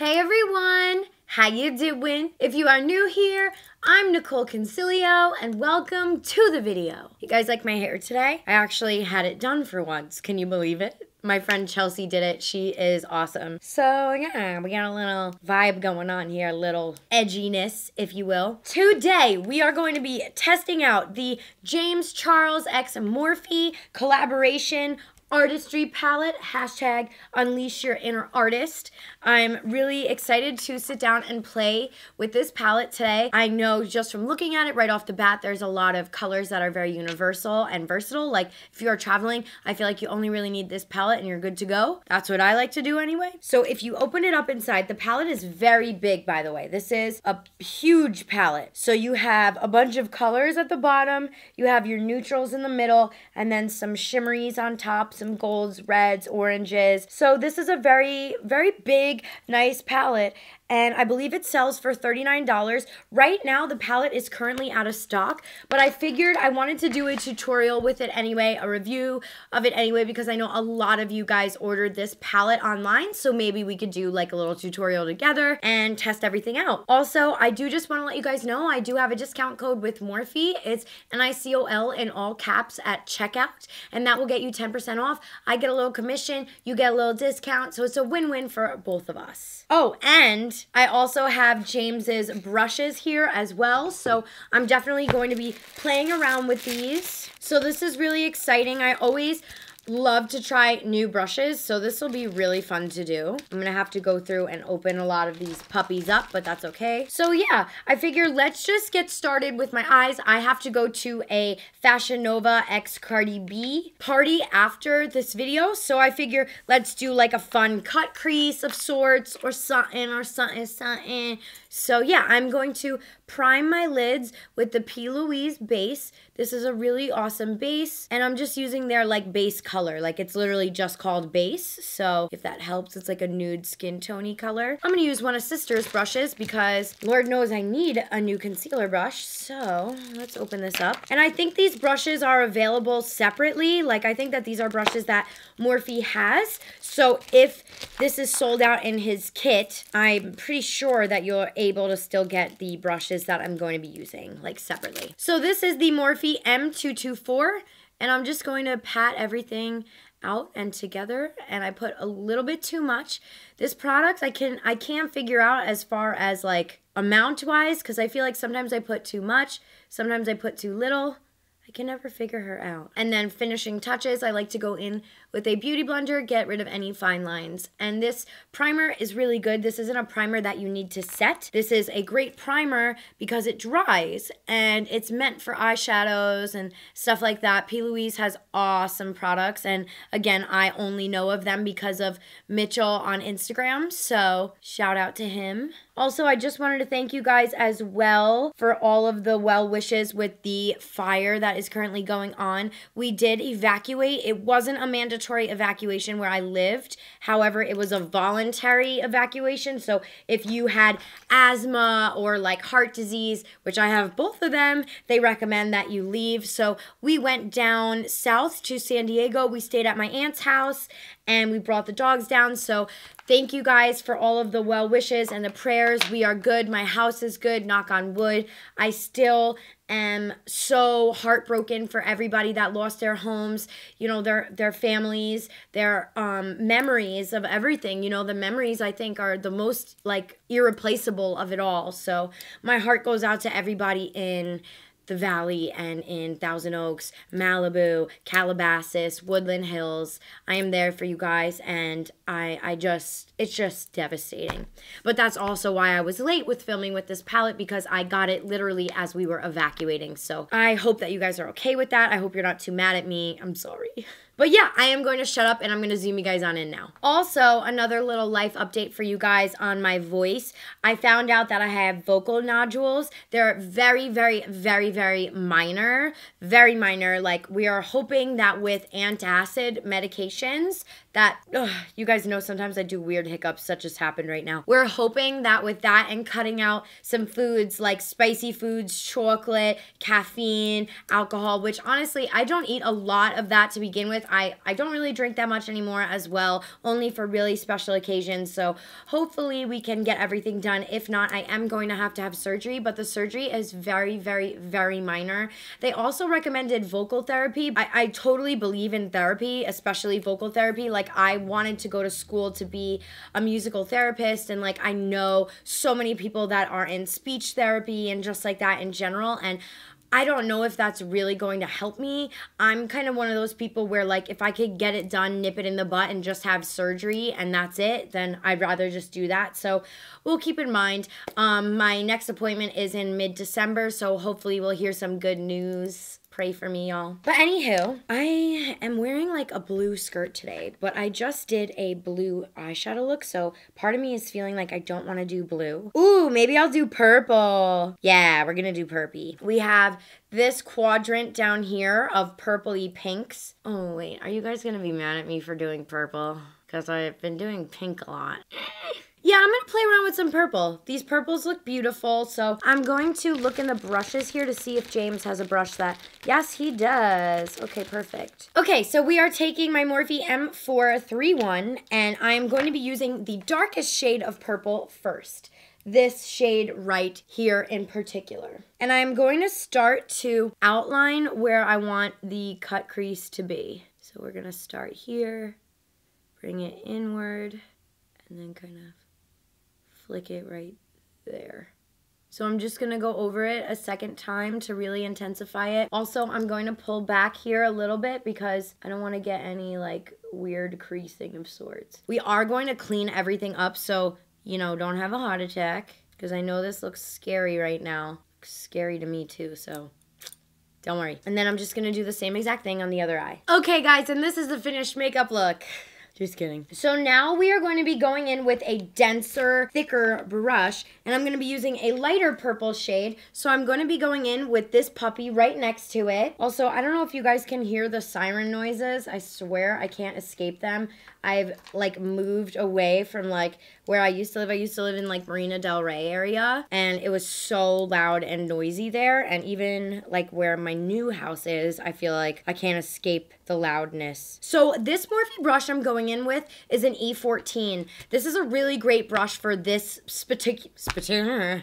Hey everyone, how you doing? If you are new here, I'm Nicole Concilio and welcome to the video. You guys like my hair today? I actually had it done for once. Can you believe it? My friend Chelsea did it. She is awesome. So yeah, we got a little vibe going on here, a little edginess, if you will. Today, we are going to be testing out the James Charles X Morphe collaboration artistry palette, hashtag unleash your inner artist. I'm really excited to sit down and play with this palette today. I know just from looking at it right off the bat, there's a lot of colors that are very universal and versatile. Like if you are traveling, I feel like you only really need this palette and you're good to go. That's what I like to do anyway. So if you open it up inside, the palette is very big, by the way. This is a huge palette. So you have a bunch of colors at the bottom, you have your neutrals in the middle, and then some shimmeries on top, some golds, reds, oranges. So this is a very, very big, nice palette, and I believe it sells for $39. Right now, the palette is currently out of stock, but I figured I wanted to do a tutorial with it anyway, a review of it anyway, because I know a lot of you guys ordered this palette online, so maybe we could do like a little tutorial together and test everything out. Also, I do just want to let you guys know I do have a discount code with Morphe. It's Nicol in all caps at checkout, and that will get you 10% off. I get a little commission, you get a little discount, so it's a win-win for both of us. Oh, and I also have James's brushes here as well, so I'm definitely going to be playing around with these. So this is really exciting. I always love to try new brushes, so this will be really fun to do. I'm gonna have to go through and open a lot of these puppies up, but that's okay. So yeah, I figure let's just get started with my eyes. I have to go to a Fashion Nova x Cardi B party after this video, so I figure let's do like a fun cut crease of sorts or something. So yeah, I'm going to prime my lids with the P. Louise base. This is a really awesome base, and I'm just using their like base color. Like it's literally just called base, so if that helps, it's like a nude skin tone-y color. I'm gonna use one of Sister's brushes because Lord knows I need a new concealer brush, so let's open this up. And I think these brushes are available separately. Like I think that these are brushes that Morphe has, so if this is sold out in his kit, I'm pretty sure that you're able to still get the brushes that I'm going to be using like separately. So this is the Morphe M224, and I'm just going to pat everything out and together, and I put a little bit too much. This product I can't figure out as far as like amount wise, because I feel like sometimes I put too much, sometimes I put too little. I can never figure her out. And then finishing touches, I like to go in with a beauty blender, get rid of any fine lines. And this primer is really good. This isn't a primer that you need to set. This is a great primer because it dries, and it's meant for eyeshadows and stuff like that. P. Louise has awesome products, and again, I only know of them because of Mitchell on Instagram, so shout out to him. Also, I just wanted to thank you guys as well for all of the well wishes with the fire that is currently going on. We did evacuate. It wasn't a mandatory evacuation where I lived. However, it was a voluntary evacuation. So if you had asthma or like heart disease, which I have both of them, they recommend that you leave. So we went down south to San Diego. We stayed at my aunt's house, and we brought the dogs down. So thank you guys for all of the well wishes and the prayers. We are good. My house is good, knock on wood. I still am so heartbroken for everybody that lost their homes, you know, their families, their memories of everything. You know, the memories I think are the most like irreplaceable of it all. So my heart goes out to everybody in the Valley and in Thousand Oaks, Malibu, Calabasas, Woodland Hills. I am there for you guys, and it's just devastating. But that's also why I was late with filming with this palette, because I got it literally as we were evacuating. So I hope that you guys are okay with that. I hope you're not too mad at me. I'm sorry. But yeah, I am going to shut up and I'm going to zoom you guys on in now. Also, another little life update for you guys on my voice. I found out that I have vocal nodules. They're very, very, very, very minor. Very minor. Like, we are hoping that with antacid medications that, you guys know sometimes I do weird hiccups, such as happened right now. We're hoping that with that and cutting out some foods like spicy foods, chocolate, caffeine, alcohol, which honestly, I don't eat a lot of that to begin with. I don't really drink that much anymore as well, only for really special occasions. So hopefully we can get everything done. If not, I am going to have surgery, but the surgery is very, very, very minor. They also recommended vocal therapy. I totally believe in therapy, especially vocal therapy. Like, I wanted to go to school to be a musical therapist, and like I know so many people that are in speech therapy and just like that in general, and I don't know if that's really going to help me. I'm kind of one of those people where, like, if I could get it done, nip it in the butt, and just have surgery and that's it, then I'd rather just do that. So we'll keep in mind. My next appointment is in mid-December, so hopefully we'll hear some good news. Pray for me, y'all. But anywho, I am wearing like a blue skirt today, but I just did a blue eyeshadow look, so part of me is feeling like I don't want to do blue. Ooh, maybe I'll do purple. Yeah, we're gonna do purpy. We have this quadrant down here of purpley pinks. Oh wait, are you guys gonna be mad at me for doing purple? Because I've been doing pink a lot. Yeah, I'm going to play around with some purple. These purples look beautiful, so I'm going to look in the brushes here to see if James has a brush that... Yes, he does. Okay, perfect. Okay, so we are taking my Morphe M431, and I am going to be using the darkest shade of purple first. This shade right here in particular. And I'm going to start to outline where I want the cut crease to be. So we're going to start here, bring it inward, and then kind of flick it right there. So I'm just gonna go over it a second time to really intensify it. Also, I'm going to pull back here a little bit because I don't want to get any like weird creasing of sorts. We are going to clean everything up, so you know, don't have a heart attack, because I know this looks scary right now. Looks scary to me too, so don't worry. And then I'm just gonna do the same exact thing on the other eye. Okay guys, and this is the finished makeup look. Just kidding. So now we are going to be going in with a denser, thicker brush, and I'm going to be using a lighter purple shade. So I'm going to be going in with this puppy right next to it. Also, I don't know if you guys can hear the siren noises. I swear I can't escape them. I've like moved away from like where I used to live. I used to live in like Marina Del Rey area, and it was so loud and noisy there. And even like where my new house is, I feel like I can't escape the loudness. So this Morphe brush I'm going in with is an E14. This is a really great brush for this particular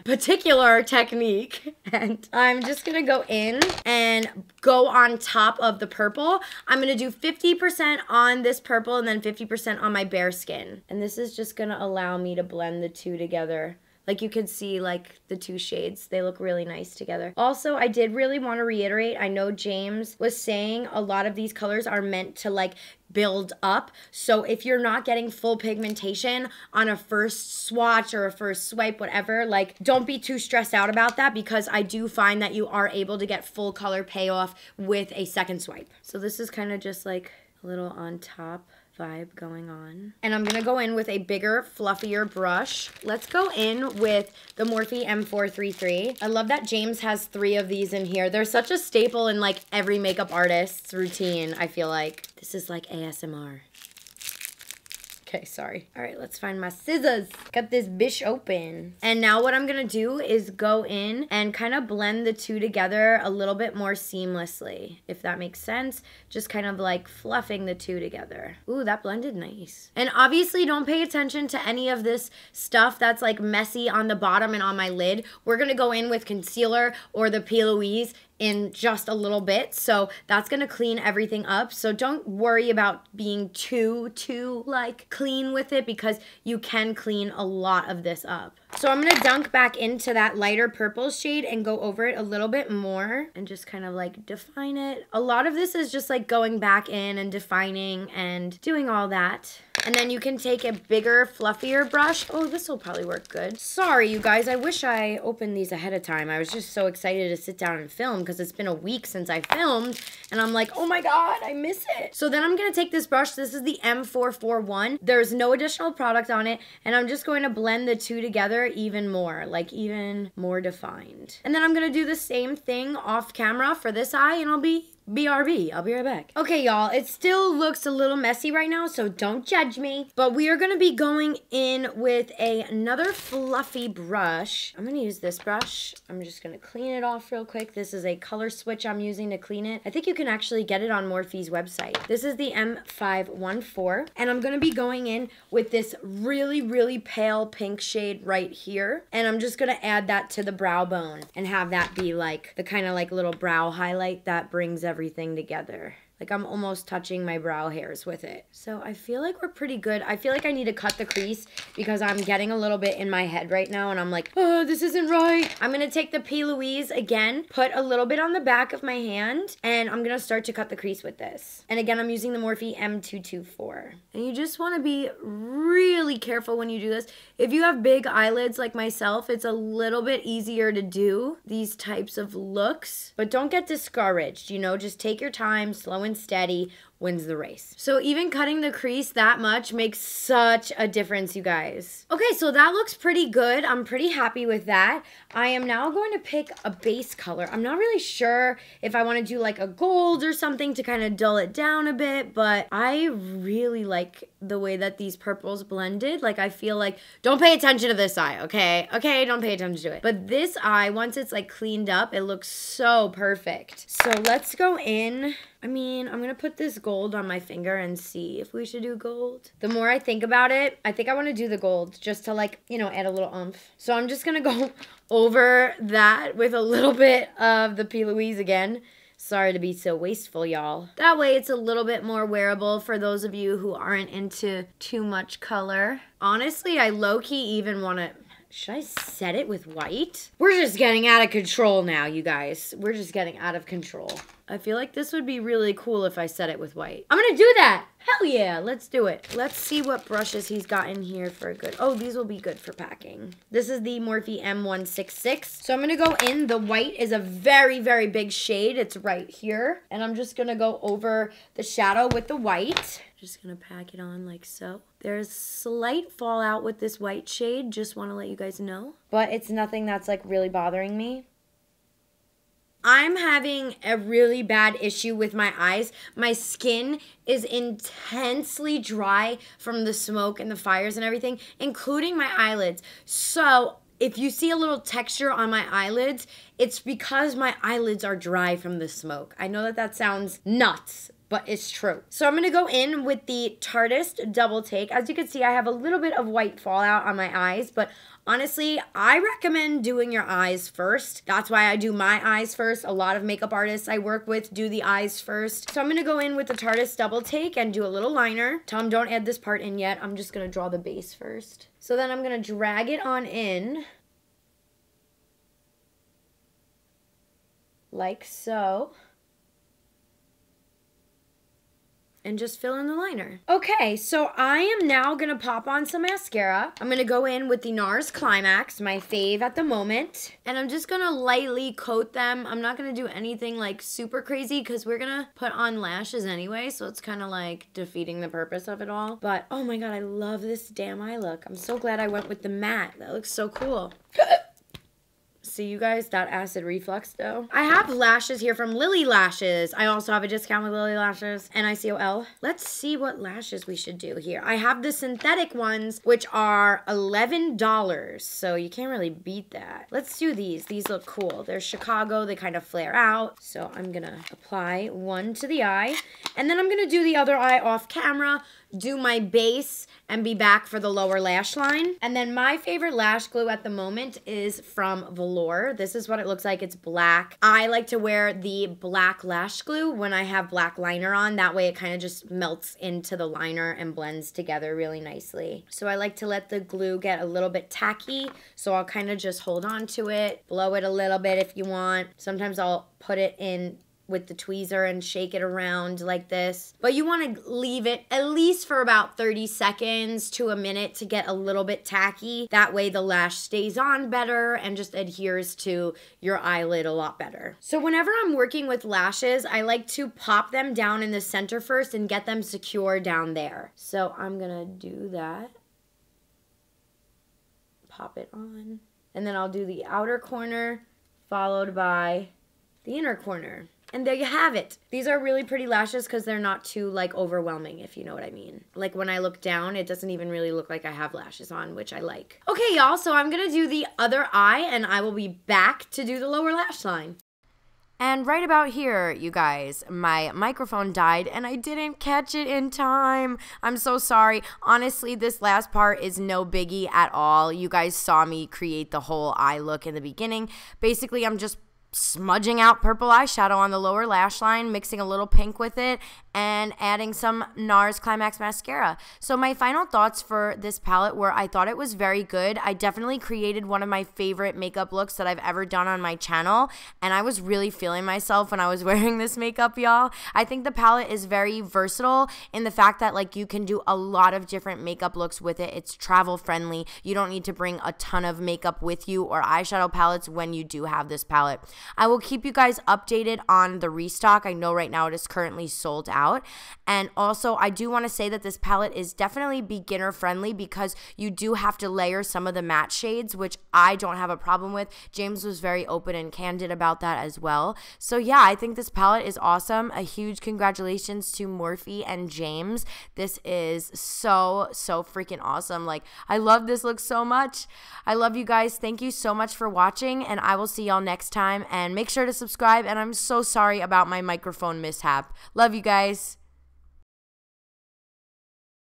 technique. And I'm just gonna go in and go on top of the purple. I'm gonna do 50% on this purple and then 50% on my bare skin. And this is just gonna allow me to blend the two together. Like you could see like the two shades, they look really nice together. Also, I did really want to reiterate, I know James was saying a lot of these colors are meant to like build up. So if you're not getting full pigmentation on a first swatch or a first swipe, whatever, like don't be too stressed out about that, because I do find that you are able to get full color payoff with a second swipe. So this is kind of just like a little on top vibe going on. And I'm gonna go in with a bigger, fluffier brush. Let's go in with the Morphe M433. I love that James has 3 of these in here. They're such a staple in like every makeup artist's routine, I feel like. This is like ASMR. Okay, sorry. All right, let's find my scissors. Cut this bish open. And now what I'm gonna do is go in and kind of blend the two together a little bit more seamlessly, if that makes sense. Just kind of like fluffing the two together. Ooh, that blended nice. And obviously don't pay attention to any of this stuff that's like messy on the bottom and on my lid. We're gonna go in with concealer or the P. Louise in just a little bit, so that's gonna clean everything up. So don't worry about being too like clean with it, because you can clean a lot of this up. So I'm gonna dunk back into that lighter purple shade and go over it a little bit more and just kind of like define it. A lot of this is just like going back in and defining and doing all that. And then you can take a bigger, fluffier brush. Oh, this will probably work good. Sorry, you guys. I wish I opened these ahead of time. I was just so excited to sit down and film because it's been a week since I filmed. And I'm like, oh my God, I miss it. So then I'm going to take this brush. This is the M441. There's no additional product on it. And I'm just going to blend the two together even more, like even more defined. And then I'm going to do the same thing off camera for this eye, and I'll be BRB. I'll be right back. Okay, y'all. It still looks a little messy right now, so don't judge me. But we are going to be going in with another fluffy brush. I'm going to use this brush. I'm just going to clean it off real quick. This is a color switch I'm using to clean it. I think you can actually get it on Morphe's website. This is the M514. And I'm going to be going in with this really, really pale pink shade right here. And I'm just going to add that to the brow bone and have that be like the kind of like little brow highlight that brings everything together. Like I'm almost touching my brow hairs with it. So I feel like we're pretty good. I feel like I need to cut the crease because I'm getting a little bit in my head right now and I'm like, oh, this isn't right. I'm gonna take the P. Louise again, put a little bit on the back of my hand, and I'm gonna start to cut the crease with this. And again, I'm using the Morphe M224. And you just wanna be really careful when you do this. If you have big eyelids like myself, it's a little bit easier to do these types of looks, but don't get discouraged, you know, just take your time, slow and steady wins the race. So even cutting the crease that much makes such a difference, you guys. Okay, so that looks pretty good. I'm pretty happy with that. I am now going to pick a base color. I'm not really sure if I want to do like a gold or something to kind of dull it down a bit, but I really like the way that these purples blended. Like I feel like, don't pay attention to this eye, okay? Okay, don't pay attention to it. But this eye, once it's like cleaned up, it looks so perfect. So let's go in. I mean, I'm going to put this gold on my finger and see if we should do gold. The more I think about it, I think I want to do the gold just to like, you know, add a little oomph. So I'm just going to go over that with a little bit of the P. Louise again. Sorry to be so wasteful, y'all. That way it's a little bit more wearable for those of you who aren't into too much color. Honestly, I low-key even want to... Should I set it with white? We're just getting out of control now, you guys. We're just getting out of control. I feel like this would be really cool if I set it with white. I'm gonna do that. Hell yeah, let's do it. Let's see what brushes he's got in here for good. Oh, these will be good for packing. This is the Morphe M166. So I'm gonna go in. The white is a very, very big shade. It's right here. And I'm just gonna go over the shadow with the white. Just gonna pack it on like so. There's slight fallout with this white shade. Just wanna let you guys know. But it's nothing that's like really bothering me. I'm having a really bad issue with my eyes. My skin is intensely dry from the smoke and the fires and everything, including my eyelids. So if you see a little texture on my eyelids, it's because my eyelids are dry from the smoke. I know that that sounds nuts, but it's true. So I'm gonna go in with the Tartist Double Take. As you can see, I have a little bit of white fallout on my eyes, but honestly, I recommend doing your eyes first. That's why I do my eyes first. A lot of makeup artists I work with do the eyes first. So I'm gonna go in with the Tartist Double Take and do a little liner. Tom, don't add this part in yet. I'm just gonna draw the base first. So then I'm gonna drag it on in. Like so. And just fill in the liner. Okay, so I am now gonna pop on some mascara. I'm gonna go in with the NARS Climax, my fave at the moment. And I'm just gonna lightly coat them. I'm not gonna do anything like super crazy because we're gonna put on lashes anyway, so it's kind of like defeating the purpose of it all. But oh my god, I love this damn eye look. I'm so glad I went with the matte. That looks so cool. See you guys, that acid reflux though. I have lashes here from Lilly Lashes. I also have a discount with Lilly Lashes and Nicol. Let's see what lashes we should do here. I have the synthetic ones, which are $11, so you can't really beat that. Let's do these. These look cool. They're Chicago. They kind of flare out. So I'm gonna apply one to the eye, and then I'm gonna do the other eye off camera, do my base, and be back for the lower lash line. And then my favorite lash glue at the moment is from Velour. This is what it looks like. It's black. I like to wear the black lash glue when I have black liner on. That way it kind of just melts into the liner and blends together really nicely. So I like to let the glue get a little bit tacky. So I'll kind of just hold on to it, blow it a little bit if you want. Sometimes I'll put it in with the tweezer and shake it around like this. But you want to leave it at least for about 30 seconds to a minute to get a little bit tacky. That way the lash stays on better and just adheres to your eyelid a lot better. So whenever I'm working with lashes, I like to pop them down in the center first and get them secure down there. So I'm gonna do that. Pop it on. And then I'll do the outer corner followed by the inner corner. And there you have it. These are really pretty lashes because they're not too like overwhelming, if you know what I mean. Like when I look down, it doesn't even really look like I have lashes on, which I like. Okay, y'all, so I'm gonna do the other eye and I will be back to do the lower lash line. And right about here, you guys, my microphone died and I didn't catch it in time. I'm so sorry. Honestly, this last part is no biggie at all. You guys saw me create the whole eye look in the beginning. Basically, I'm just smudging out purple eyeshadow on the lower lash line, mixing a little pink with it, and adding some NARS Climax mascara. So my final thoughts for this palette were I thought it was very good. I definitely created one of my favorite makeup looks that I've ever done on my channel, and I was really feeling myself when I was wearing this makeup, y'all. I think the palette is very versatile in the fact that like you can do a lot of different makeup looks with it. It's travel friendly. You don't need to bring a ton of makeup with you or eyeshadow palettes when you do have this palette. I will keep you guys updated on the restock. I know right now it is currently sold out. And also, I do want to say that this palette is definitely beginner friendly because you do have to layer some of the matte shades, which I don't have a problem with. James was very open and candid about that as well. So yeah, I think this palette is awesome. A huge congratulations to Morphe and James. This is so freaking awesome. Like, I love this look so much. I love you guys. Thank you so much for watching, and I will see y'all next time. And make sure to subscribe, and I'm so sorry about my microphone mishap. Love you guys.